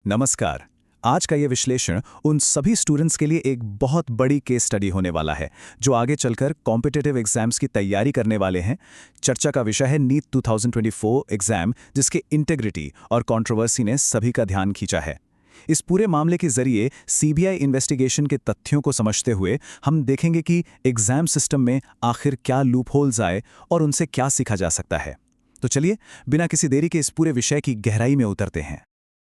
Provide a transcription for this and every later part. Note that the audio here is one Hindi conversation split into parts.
नमस्कार। आज का ये विश्लेषण उन सभी स्टूडेंट्स के लिए एक बहुत बड़ी केस स्टडी होने वाला है जो आगे चलकर कॉम्पिटिटिव एग्जाम्स की तैयारी करने वाले हैं। चर्चा का विषय है नीट 2024 एग्जाम, जिसके इंटेग्रिटी और कंट्रोवर्सी ने सभी का ध्यान खींचा है। इस पूरे मामले के जरिए सीबीआई इन्वेस्टिगेशन के तथ्यों को समझते हुए हम देखेंगे कि एग्जाम सिस्टम में आखिर क्या लूपहोल्स आए और उनसे क्या सीखा जा सकता है। तो चलिए बिना किसी देरी के इस पूरे विषय की गहराई में उतरते हैं।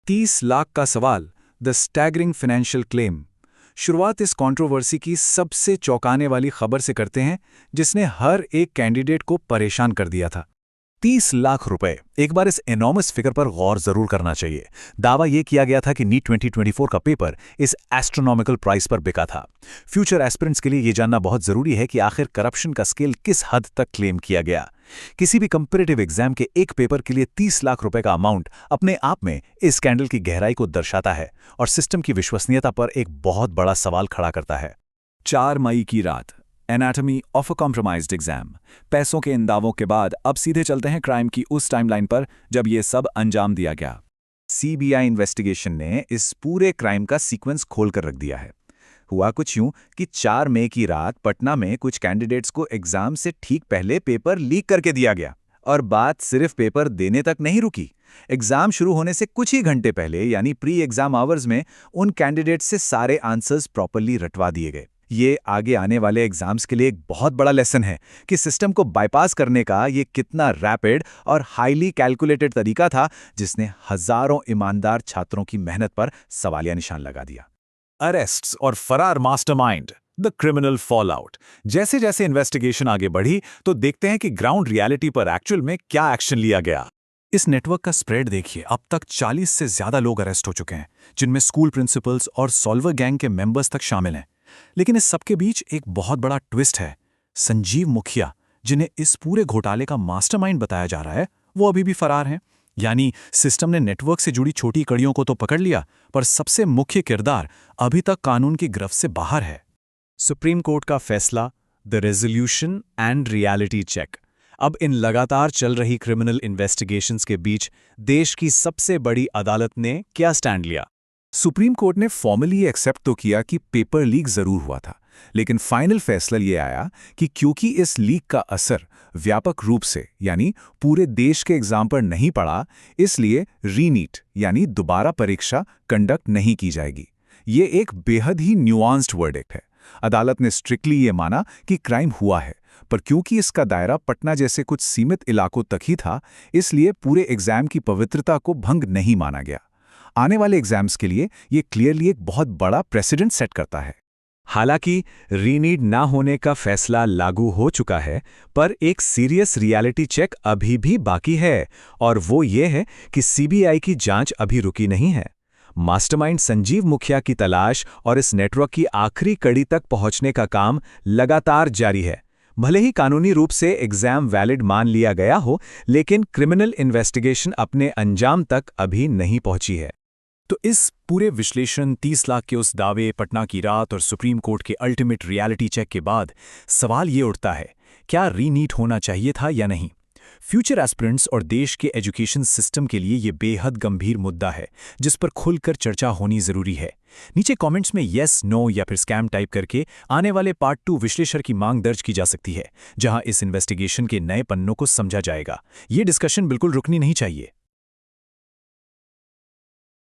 30 लाख का सवाल, द स्टैगरिंग फाइनेंशियल क्लेम। शुरुआत इस कंट्रोवर्सी की सबसे चौंकाने वाली खबर से करते हैं जिसने हर एक कैंडिडेट को परेशान कर दिया था। 30 लाख रुपए। एक बार इस एनॉर्मस फिगर पर गौर जरूर करना चाहिए। दावा यह किया गया था कि नीट 2024 का पेपर इस एस्ट्रोनॉमिकल प्राइस पर बिका था। फ्यूचर एस्पिरेंट्स के लिए यह जानना बहुत जरूरी है कि आखिर करप्शन का स्केल किस हद तक क्लेम किया गया। किसी भी कंपैरेटिव एग्जाम के एक पेपर के लिए 30 लाख रुपए का अमाउंट अपने आप में इस स्कैंडल की गहराई को दर्शाता है और सिस्टम की विश्वसनीयता पर एक बहुत बड़ा सवाल खड़ा करता है। 4 मई की रात, anatomy of a compromised exam. पैसों के इन दावों के बाद अब सीधे चलते हैं क्राइम की उस टाइमलाइन पर जब यह सब अंजाम दिया गया। सीबीआई इन्वेस्टिगेशन ने इस पूरे क्राइम का सीक्वेंस खोलकर रख दिया है। हुआ कुछ यूं कि 4 मई की रात पटना में कुछ कैंडिडेट्स को एग्जाम से ठीक पहले पेपर लीक करके दिया गया। और बात सिर्फ पेपर देने तक नहीं रुकी। एग्जाम शुरू होने से कुछ ही घंटे पहले यानी प्री एग्जाम आवर्स में उन कैंडिडेट्स से सारे आंसर्स प्रॉपर्ली रटवा दिए गए। ये आगे आने वाले एग्जाम्स के लिए एक बहुत बड़ा लेसन है कि सिस्टम को बाईपास करने का ये कितना रैपिड और हाईली कैलकुलेटेड तरीका था जिसने हजारों ईमानदार छात्रों की मेहनत पर सवालिया निशान लगा दिया। अरेस्ट्स और फरार मास्टरमाइंड, द क्रिमिनल फॉलआउट। जैसे जैसे इन्वेस्टिगेशन आगे बढ़ी तो देखते हैं कि ग्राउंड रियलिटी पर एक्चुअल में क्या एक्शन लिया गया। इस नेटवर्क का स्प्रेड देखिए। अब तक 40 से ज्यादा लोग अरेस्ट हो चुके हैं, जिनमें स्कूल प्रिंसिपल्स और सॉल्वर गैंग के मेंबर्स तक शामिल हैं। लेकिन इस सबके बीच एक बहुत बड़ा ट्विस्ट है। संजीव मुखिया, जिन्हें इस पूरे घोटाले का मास्टरमाइंड बताया जा रहा है, वो अभी भी फरार हैं। यानी सिस्टम ने नेटवर्क से जुड़ी छोटी कड़ियों को तो पकड़ लिया, पर सबसे मुख्य किरदार अभी तक कानून की गिरफ्त से बाहर है। सुप्रीम कोर्ट का फैसला, the resolution and reality check. अब इन लगातार चल रही क्रिमिनल इन्वेस्टिगेशंस के बीच देश की सबसे बड़ी अदालत ने क्या स्टैंड लिया? सुप्रीम कोर्ट ने फॉर्मली एक्सेप्ट तो किया कि पेपर लीक जरूर हुआ था, लेकिन फाइनल फैसला ये आया कि क्योंकि इस लीक का असर व्यापक रूप से यानी पूरे देश के एग्जाम पर नहीं पड़ा, इसलिए रीनीट यानी दोबारा परीक्षा कंडक्ट नहीं की जाएगी। ये एक बेहद ही न्यूआंस्ड वर्डिक्ट है। अदालत ने स्ट्रिक्टली ये माना कि क्राइम हुआ है, पर क्योंकि इसका दायरा पटना जैसे कुछ सीमित इलाकों तक ही था, इसलिए पूरे एग्जाम की पवित्रता को भंग नहीं माना गया। आने वाले एग्जाम्स के लिए ये क्लियरली एक बहुत बड़ा प्रेसिडेंट सेट करता है। हालांकि रीनीड ना होने का फैसला लागू हो चुका है, पर एक सीरियस रियलिटी चेक अभी भी बाकी है, और वो ये है कि सीबीआई की जांच अभी रुकी नहीं है। मास्टरमाइंड संजीव मुखिया की तलाश और इस नेटवर्क की आखिरी कड़ी तक पहुंचने का काम लगातार जारी है। भले ही कानूनी रूप से एग्जाम वैलिड मान लिया गया हो, लेकिन क्रिमिनल इन्वेस्टिगेशन अपने अंजाम तक अभी नहीं पहुंची है। तो इस पूरे विश्लेषण, 30 लाख के उस दावे, पटना की रात और सुप्रीम कोर्ट के अल्टीमेट रियलिटी चेक के बाद सवाल ये उठता है, क्या रीनीट होना चाहिए था या नहीं? फ्यूचर एस्पिरेंट्स और देश के एजुकेशन सिस्टम के लिए ये बेहद गंभीर मुद्दा है जिस पर खुलकर चर्चा होनी जरूरी है। नीचे कमेंट्स में येस, नो या फिर स्कैम टाइप करके आने वाले पार्ट 2 विश्लेषण की मांग दर्ज की जा सकती है, जहां इस इन्वेस्टिगेशन के नए पन्नों को समझा जाएगा। ये डिस्कशन बिल्कुल रुकनी नहीं चाहिए।